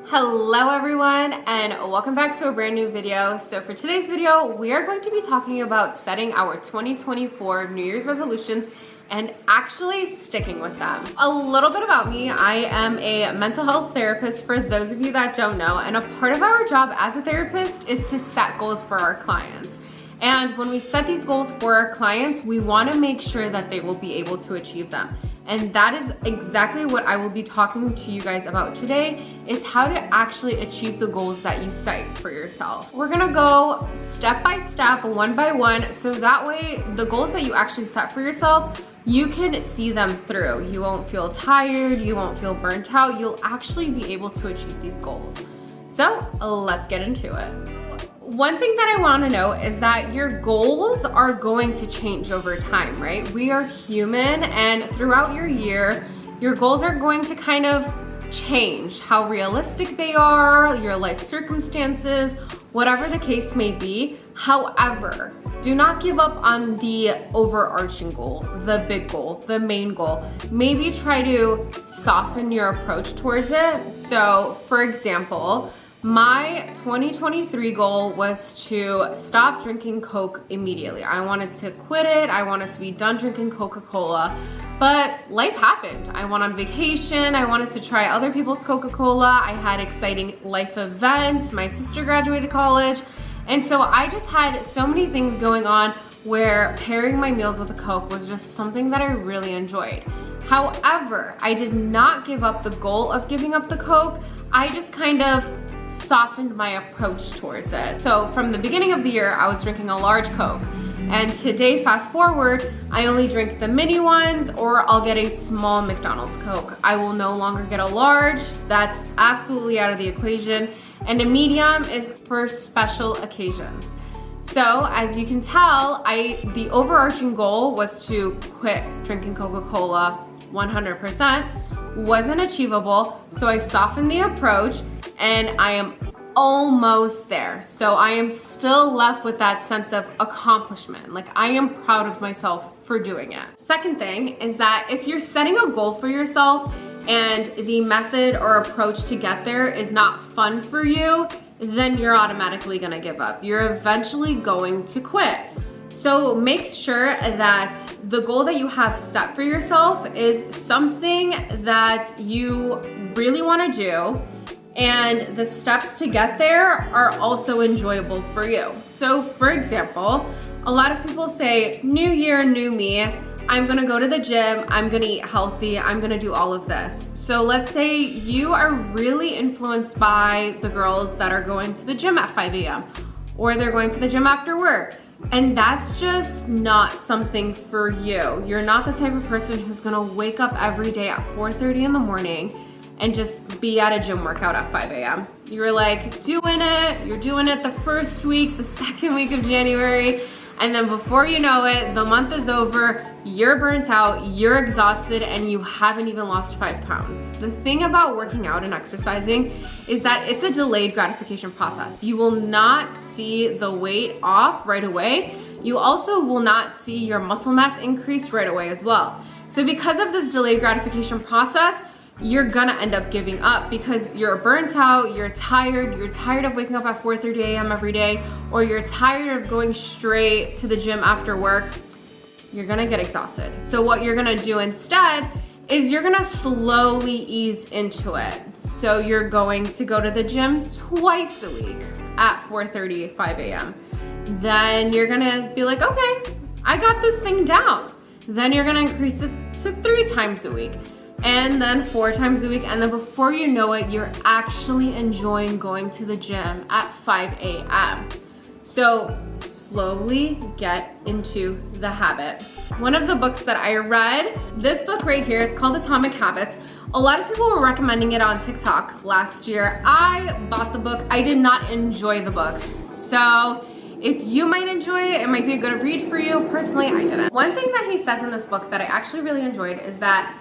Hello everyone, and welcome back to a brand new video. So for today's video, we are going to be talking about setting our 2024 New Year's resolutions and actually sticking with them. A little bit about me: I am a mental health therapist, for those of you that don't know, and a part of our job as a therapist is to set goals for our clients. And when we set these goals for our clients, we want to make sure that they will be able to achieve them. And that is exactly what I will be talking to you guys about today, is how to actually achieve the goals that you set for yourself. We're gonna go step by step, one by one, so that way the goals that you actually set for yourself, you can see them through. You won't feel tired, you won't feel burnt out, you'll actually be able to achieve these goals. So let's get into it. One thing that I want to know is that your goals are going to change over time, right? We are human, and throughout your year, your goals are going to kind of change how realistic they are, your life circumstances, whatever the case may be. However, do not give up on the overarching goal, the big goal, the main goal. Maybe try to soften your approach towards it. So, for example, my 2023 goal was to stop drinking Coke immediately. I wanted to quit it. I wanted to be done drinking Coca-Cola, but life happened. I went on vacation. I wanted to try other people's Coca-Cola. I had exciting life events. My sister graduated college. And so I just had so many things going on where pairing my meals with a Coke was just something that I really enjoyed. However, I did not give up the goal of giving up the Coke. I just kind of softened my approach towards it. So from the beginning of the year, I was drinking a large Coke. And today, fast forward, I only drink the mini ones, or I'll get a small McDonald's Coke. I will no longer get a large. That's absolutely out of the equation. And a medium is for special occasions. So as you can tell, the overarching goal was to quit drinking Coca-Cola 100%. Wasn't achievable, so I softened the approach, and I am almost there. So I am still left with that sense of accomplishment. Like, I am proud of myself for doing it. Second thing is that if you're setting a goal for yourself and the method or approach to get there is not fun for you, then you're automatically gonna give up. You're eventually going to quit. So make sure that the goal that you have set for yourself is something that you really want to do, and the steps to get there are also enjoyable for you. So for example, a lot of people say, new year, new me, I'm gonna go to the gym, I'm gonna eat healthy, I'm gonna do all of this. So let's say you are really influenced by the girls that are going to the gym at 5 a.m. or they're going to the gym after work. And that's just not something for you. You're not the type of person who's gonna wake up every day at 4:30 in the morning and just be at a gym workout at 5 a.m. You're like doing it, you're doing it the first week, the second week of January, and then before you know it, the month is over, you're burnt out, you're exhausted, and you haven't even lost 5 pounds. The thing about working out and exercising is that it's a delayed gratification process. You will not see the weight off right away. You also will not see your muscle mass increase right away as well. So because of this delayed gratification process, you're gonna end up giving up because you're burnt out, you're tired of waking up at 4:30 a.m. every day, or you're tired of going straight to the gym after work. You're gonna get exhausted. So what you're gonna do instead is you're gonna slowly ease into it. So you're going to go to the gym twice a week at 4:30, 5 a.m. Then you're gonna be like, okay, I got this thing down. Then you're gonna increase it to 3 times a week, and then 4 times a week, and then before you know it, you're actually enjoying going to the gym at 5 a.m. So slowly get into the habit. One of the books that I read, this book right here, it's called Atomic Habits. A lot of people were recommending it on TikTok last year. I bought the book. I did not enjoy the book. So if you might enjoy it, it might be a good read for you. Personally, I didn't. One thing that he says in this book that I actually really enjoyed is that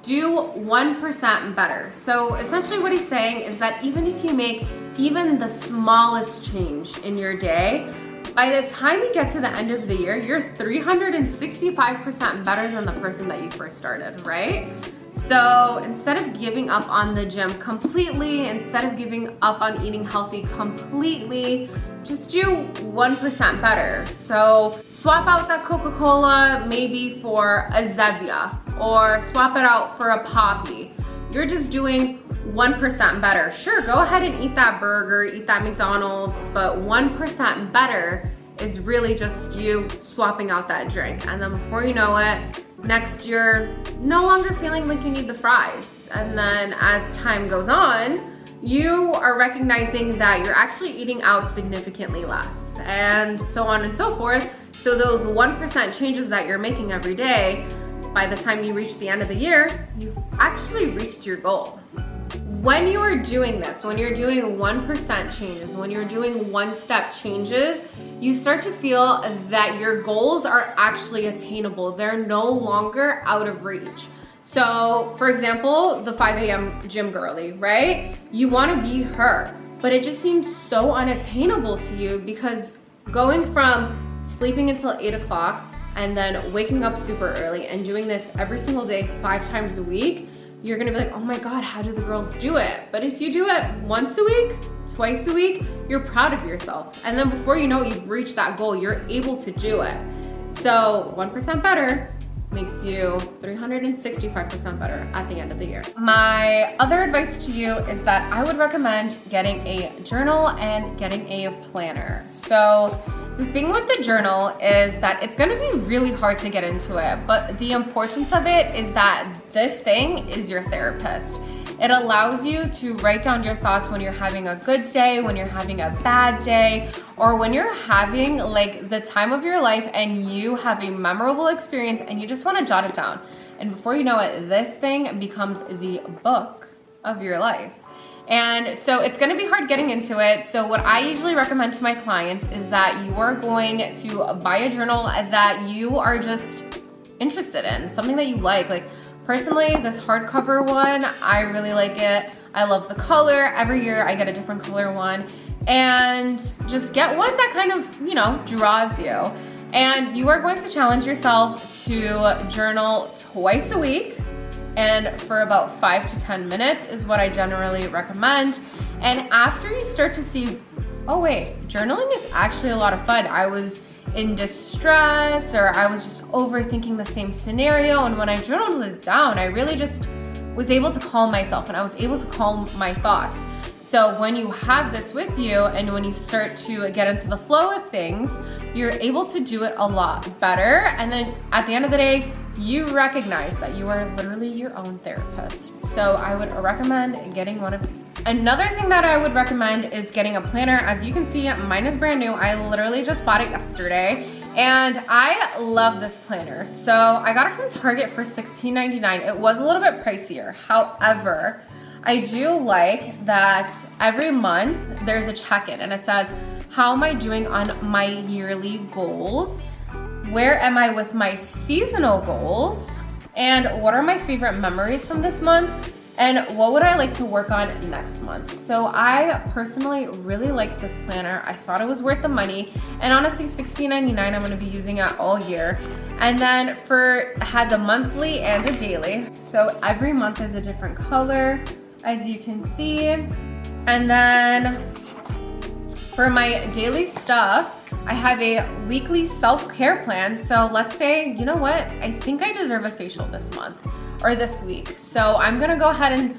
do 1% better. So essentially what he's saying is that even if you make even the smallest change in your day, by the time you get to the end of the year, you're 365% better than the person that you first started, right? So instead of giving up on the gym completely, instead of giving up on eating healthy completely, just do 1% better. So swap out that Coca-Cola maybe for a Zevia, or swap it out for a Poppy. You're just doing 1% better. Sure, go ahead and eat that burger, eat that McDonald's, but 1% better is really just you swapping out that drink. And then before you know it, next year, no longer feeling like you need the fries. And then as time goes on, you are recognizing that you're actually eating out significantly less, and so on and so forth. So those 1% changes that you're making every day, by the time you reach the end of the year, you've actually reached your goal. When you are doing this, when you're doing 1% changes, when you're doing one-step changes, you start to feel that your goals are actually attainable. They're no longer out of reach. So for example, the 5 a.m. gym girly, right? You wanna be her, but it just seems so unattainable to you, because going from sleeping until 8 o'clock and then waking up super early and doing this every single day, 5 times a week, you're gonna be like, oh my God, how do the girls do it? But if you do it once a week, twice a week, you're proud of yourself. And then before you know it, you've reached that goal, you're able to do it. So 1% better makes you 365% better at the end of the year. My other advice to you is that I would recommend getting a journal and getting a planner. So the thing with the journal is that it's gonna be really hard to get into it, but the importance of it is that this thing is your therapist. It allows you to write down your thoughts when you're having a good day, when you're having a bad day, or when you're having like the time of your life and you have a memorable experience and you just want to jot it down. And before you know it, this thing becomes the book of your life. And so it's gonna be hard getting into it. So what I usually recommend to my clients is that you are going to buy a journal that you are just interested in, something that you like. Like personally, this hardcover one, I really like it. I love the color. Every year I get a different color one. And just get one that kind of, you know, draws you. And you are going to challenge yourself to journal twice a week, and for about 5 to 10 minutes is what I generally recommend. And after you start to see, oh wait, journaling is actually a lot of fun. I was in distress, or I was just overthinking the same scenario, and when I journaled this down, I really just was able to calm myself, and I was able to calm my thoughts. So when you have this with you, and when you start to get into the flow of things, you're able to do it a lot better. And then at the end of the day, you recognize that you are literally your own therapist. So I would recommend getting one of these. Another thing that I would recommend is getting a planner. As you can see, mine is brand new. I literally just bought it yesterday, and I love this planner. So I got it from Target for $16.99. It was a little bit pricier. However, I do like that every month there's a check-in, and it says, how am I doing on my yearly goals? Where am I with my seasonal goals? And what are my favorite memories from this month? And what would I like to work on next month? So I personally really like this planner. I thought it was worth the money. And honestly, $16.99, I'm gonna be using it all year. And then it has a monthly and a daily. So every month is a different color, as you can see. And then for my daily stuff, I have a weekly self-care plan. So let's say, you know what? I think I deserve a facial this month or this week. So I'm gonna go ahead and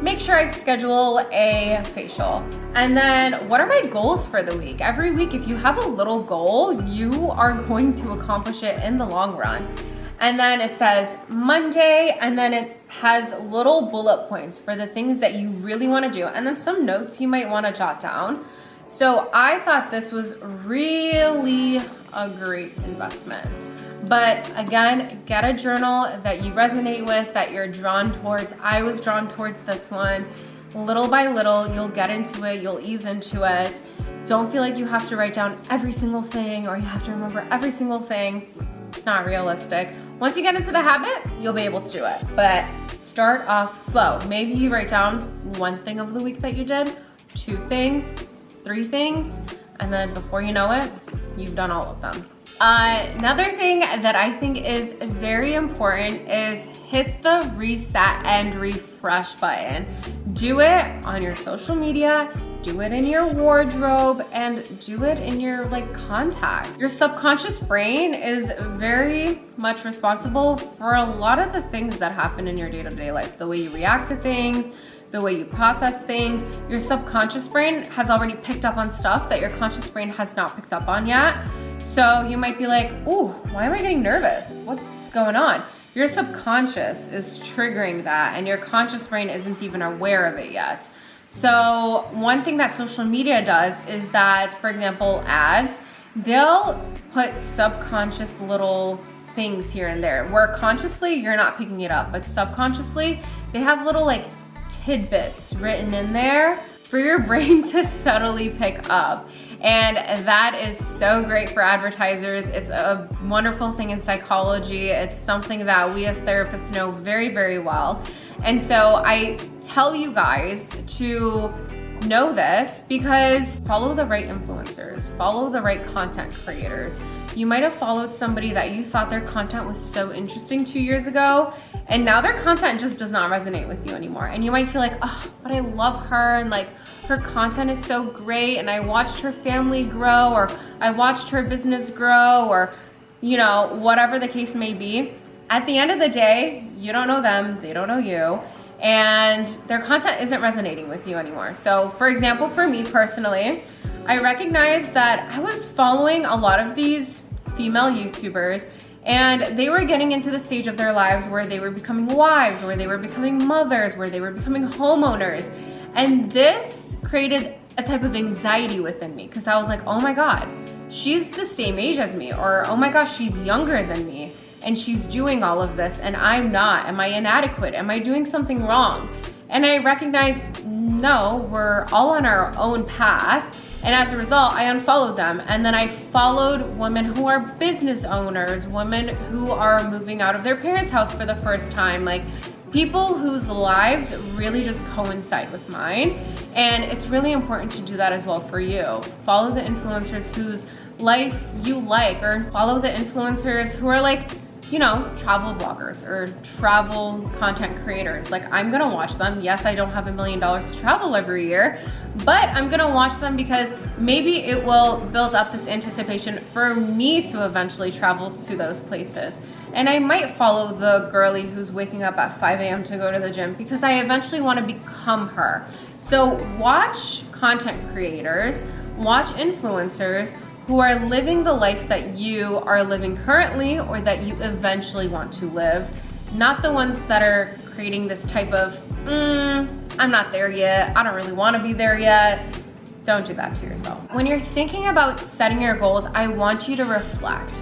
make sure I schedule a facial. And then what are my goals for the week? Every week, if you have a little goal, you are going to accomplish it in the long run. And then it says Monday, and then it has little bullet points for the things that you really wanna do, and then some notes you might wanna jot down. So I thought this was really a great investment. But again, get a journal that you resonate with, that you're drawn towards. I was drawn towards this one. Little by little, you'll get into it, you'll ease into it. Don't feel like you have to write down every single thing, or you have to remember every single thing. It's not realistic. Once you get into the habit, you'll be able to do it. But start off slow. Maybe you write down one thing of the week that you did, 2 things, 3 things, and then before you know it, you've done all of them. Another thing that I think is very important is hit the reset and refresh button. Do it on your social media, do it in your wardrobe, and do it in your contacts. Your subconscious brain is very much responsible for a lot of the things that happen in your day-to-day life. The way you react to things, the way you process things. Your subconscious brain has already picked up on stuff that your conscious brain has not picked up on yet. So you might be like, ooh, why am I getting nervous? What's going on? Your subconscious is triggering that, and your conscious brain isn't even aware of it yet. So one thing that social media does is that, for example, ads, they'll put subconscious little things here and there where consciously you're not picking it up, but subconsciously they have little tidbits written in there for your brain to subtly pick up. And that is so great for advertisers. It's a wonderful thing in psychology. It's something that we as therapists know very, very well. And so I tell you guys to know this because follow the right influencers, follow the right content creators. You might have followed somebody that you thought their content was so interesting 2 years ago, and now their content just does not resonate with you anymore. And you might feel like, oh, but I love her, and her content is so great, and I watched her family grow, or I watched her business grow, or whatever the case may be. At the end of the day, you don't know them, they don't know you, and their content isn't resonating with you anymore. So for example, for me personally, I recognized that I was following a lot of these female YouTubers, and they were getting into the stage of their lives where they were becoming wives, where they were becoming mothers, where they were becoming homeowners. And this created a type of anxiety within me because I was like, oh my God, she's the same age as me, or oh my gosh, she's younger than me and she's doing all of this and I'm not. Am I inadequate? Am I doing something wrong? And I recognized, no, we're all on our own path. And as a result, I unfollowed them. And then I followed women who are business owners, women who are moving out of their parents' house for the first time, people whose lives really just coincide with mine. And it's really important to do that as well for you. Follow the influencers whose life you like, or follow the influencers who are travel vloggers or travel content creators. I'm gonna watch them. Yes, I don't have $1 million to travel every year, but I'm gonna watch them because maybe it will build up this anticipation for me to eventually travel to those places. And I might follow the girly who's waking up at 5 a.m. to go to the gym because I eventually wanna become her. So watch content creators, watch influencers who are living the life that you are living currently or that you eventually want to live, not the ones that are creating this type of, I'm not there yet, I don't really want to be there yet. Don't do that to yourself. When you're thinking about setting your goals, I want you to reflect.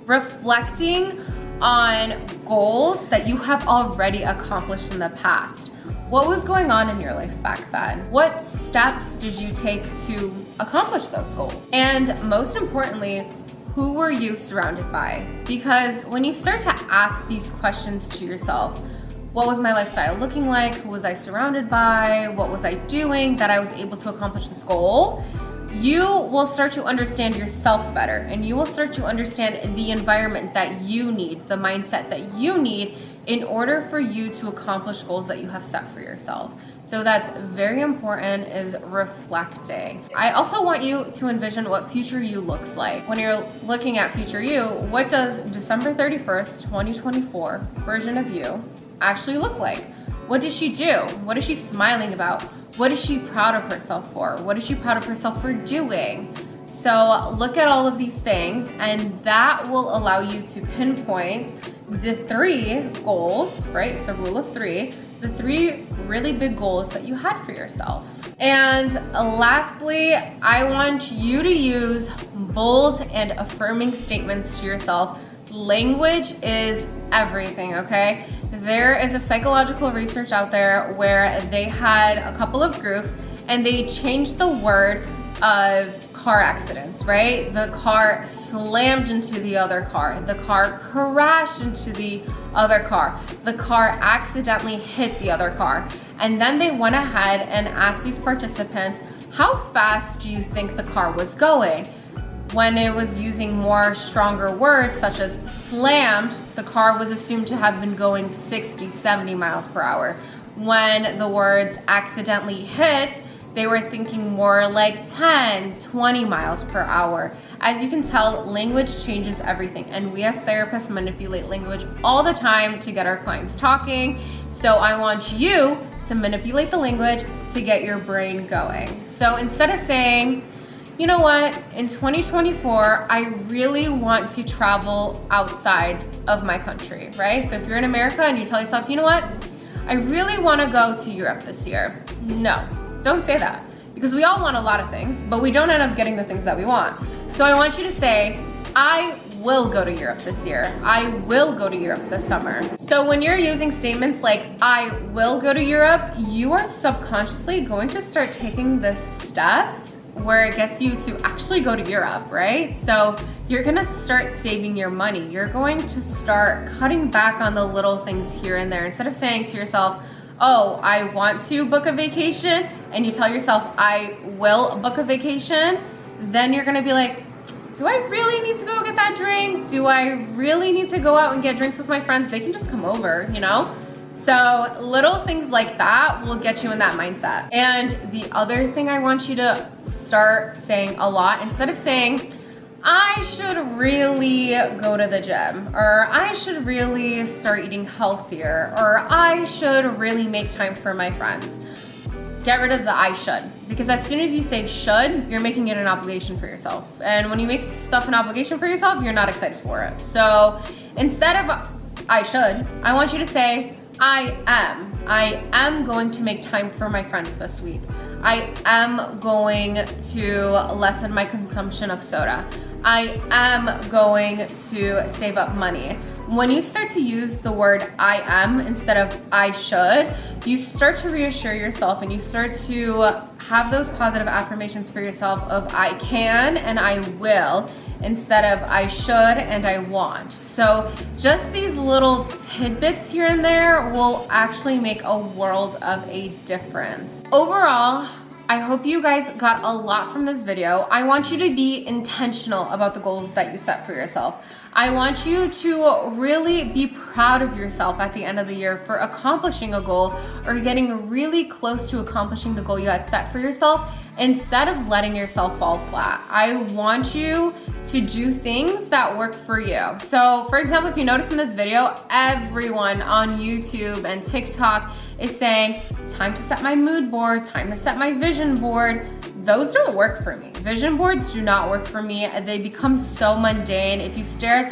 Reflecting on goals that you have already accomplished in the past. What was going on in your life back then? What steps did you take to accomplish those goals? And most importantly, who were you surrounded by? Because when you start to ask these questions to yourself, what was my lifestyle looking like? Who was I surrounded by? What was I doing that I was able to accomplish this goal? You will start to understand yourself better, and you will start to understand the environment that you need, the mindset that you need in order for you to accomplish goals that you have set for yourself. So that's very important, is reflecting. I also want you to envision what future you looks like. When you're looking at future you, what does December 31st, 2024 version of you actually look like? What does she do? What is she smiling about? What is she proud of herself for? What is she proud of herself for doing? So look at all of these things, and that will allow you to pinpoint the 3 goals, right? It's a rule of 3, the 3 really big goals that you had for yourself. And lastly, I want you to use bold and affirming statements to yourself. Language is everything, okay? There is a psychological research out there where they had a couple of groups and they changed the word of car accidents, right? The car slammed into the other car. The car crashed into the other car. The car accidentally hit the other car. And then they went ahead and asked these participants, how fast do you think the car was going? When it was using more stronger words such as slammed, the car was assumed to have been going 60, 70 miles per hour. When the words accidentally hit, they were thinking more like 10, 20 miles per hour. As you can tell, language changes everything, and we as therapists manipulate language all the time to get our clients talking. So I want you to manipulate the language to get your brain going. So instead of saying, you know what, in 2024, I really want to travel outside of my country, right? So if you're in America and you tell yourself, you know what, I really want to go to Europe this year. No, don't say that, because we all want a lot of things, but we don't end up getting the things that we want. So I want you to say, I will go to Europe this year. I will go to Europe this summer. So when you're using statements like, I will go to Europe, you are subconsciously going to start taking the steps where it gets you to actually go to Europe, right? So you're gonna start saving your money. You're going to start cutting back on the little things here and there. Instead of saying to yourself, oh, I want to book a vacation, and you tell yourself, I will book a vacation, then you're gonna be like, do I really need to go get that drink? Do I really need to go out and get drinks with my friends? They can just come over, you know? So little things like that will get you in that mindset. And the other thing I want you to start saying a lot, instead of saying, I should really go to the gym, or I should really start eating healthier, or I should really make time for my friends. Get rid of the I should, because as soon as you say should, you're making it an obligation for yourself. And when you make stuff an obligation for yourself, you're not excited for it. So instead of I should, I want you to say, I am going to make time for my friends this week. I am going to lessen my consumption of soda. I am going to save up money. When you start to use the word I am instead of I should, you start to reassure yourself and you start to have those positive affirmations for yourself of I can and I will, instead of I should and I want. So just these little tidbits here and there will actually make a world of a difference. Overall, I hope you guys got a lot from this video. I want you to be intentional about the goals that you set for yourself. I want you to really be proud of yourself at the end of the year for accomplishing a goal or getting really close to accomplishing the goal you had set for yourself, instead of letting yourself fall flat. I want you to do things that work for you. So for example, if you notice in this video, everyone on YouTube and TikTok is saying, time to set my mood board, time to set my vision board. Those don't work for me. Vision boards do not work for me. They become so mundane. If you stare at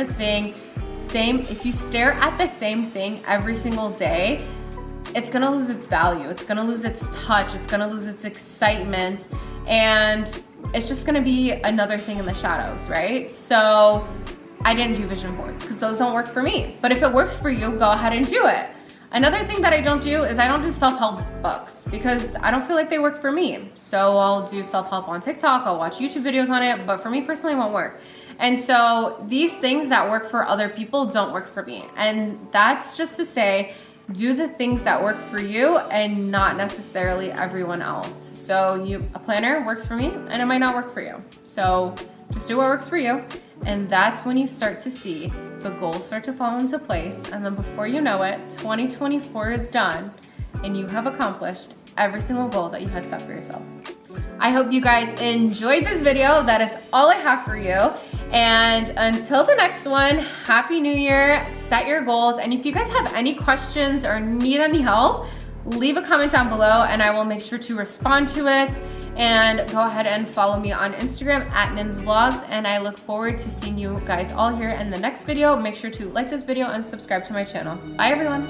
the same thing every single day, it's gonna lose its value. It's gonna lose its touch. It's gonna lose its excitement. And it's just gonna be another thing in the shadows, right? So I didn't do vision boards because those don't work for me. But if it works for you, go ahead and do it. Another thing that I don't do is I don't do self-help books because I don't feel like they work for me. So I'll do self-help on TikTok, I'll watch YouTube videos on it, but for me personally, it won't work. And so these things that work for other people don't work for me. And that's just to say, do the things that work for you and not necessarily everyone else. So a planner works for me and it might not work for you. So just do what works for you. And that's when you start to see the goals start to fall into place. And then before you know it, 2024 is done and you have accomplished every single goal that you had set for yourself. I hope you guys enjoyed this video. That is all I have for you. And until the next one, Happy New Year, set your goals. And if you guys have any questions or need any help, leave a comment down below and I will make sure to respond to it. And go ahead and follow me on Instagram at NinsVlogs. And I look forward to seeing you guys all here in the next video. Make sure to like this video and subscribe to my channel. Bye everyone.